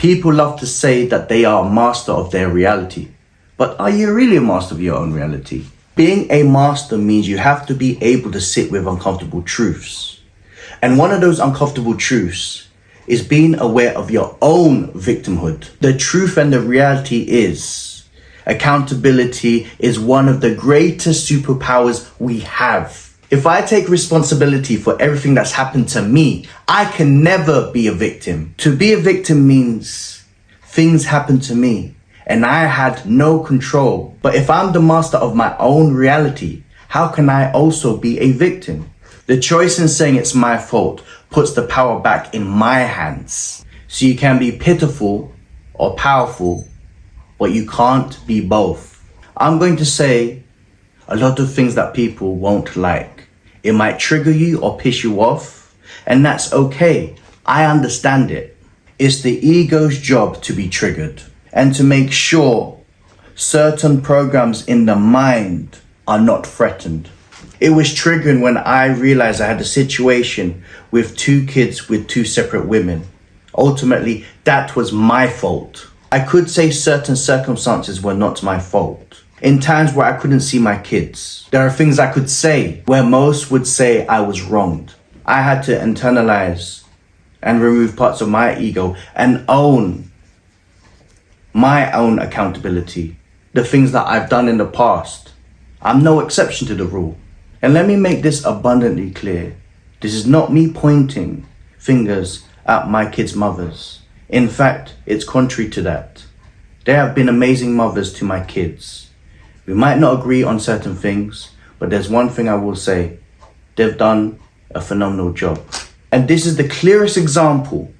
People love to say that they are a master of their reality. But are you really a master of your own reality? Being a master means you have to be able to sit with uncomfortable truths. And one of those uncomfortable truths is being aware of your own victimhood. The truth and the reality is, accountability is one of the greatest superpowers we have. If I take responsibility for everything that's happened to me, I can never be a victim. To be a victim means things happened to me and I had no control. But if I'm the master of my own reality, how can I also be a victim? The choice in saying it's my fault puts the power back in my hands. So you can be pitiful or powerful, but you can't be both. I'm going to say a lot of things that people won't like. It might trigger you or piss you off, and that's okay. I understand it. It's the ego's job to be triggered and to make sure certain programs in the mind are not threatened. It was triggering when I realized I had a situation with 2 kids with 2 separate women. Ultimately, that was my fault. I could say certain circumstances were not my fault. In times where I couldn't see my kids, there are things I could say where most would say I was wronged. I had to internalize and remove parts of my ego and own my own accountability. The things that I've done in the past. I'm no exception to the rule. And let me make this abundantly clear. This is not me pointing fingers at my kids' mothers. In fact, it's contrary to that. They have been amazing mothers to my kids. We might not agree on certain things, but there's one thing I will say. They've done a phenomenal job. And this is the clearest example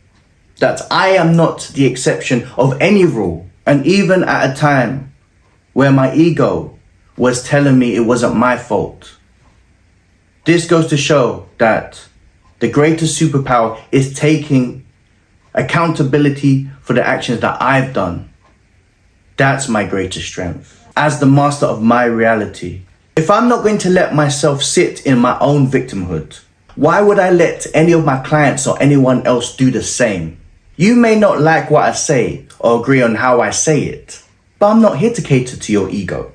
that I am not the exception of any rule. And even at a time where my ego was telling me it wasn't my fault. This goes to show that the greatest superpower is taking accountability for the actions that I've done. That's my greatest strength. As the master of my reality. If I'm not going to let myself sit in my own victimhood, why would I let any of my clients or anyone else do the same? You may not like what I say or agree on how I say it, but I'm not here to cater to your ego.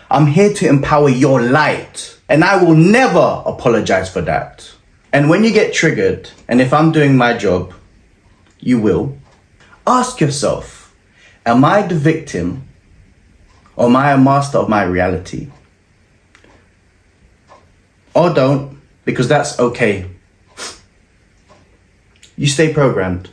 I'm here to empower your light, and I will never apologize for that. And when you get triggered, and if I'm doing my job, you will, ask yourself, am I the victim or am I a master of my reality? Or don't, because that's okay. You stay programmed.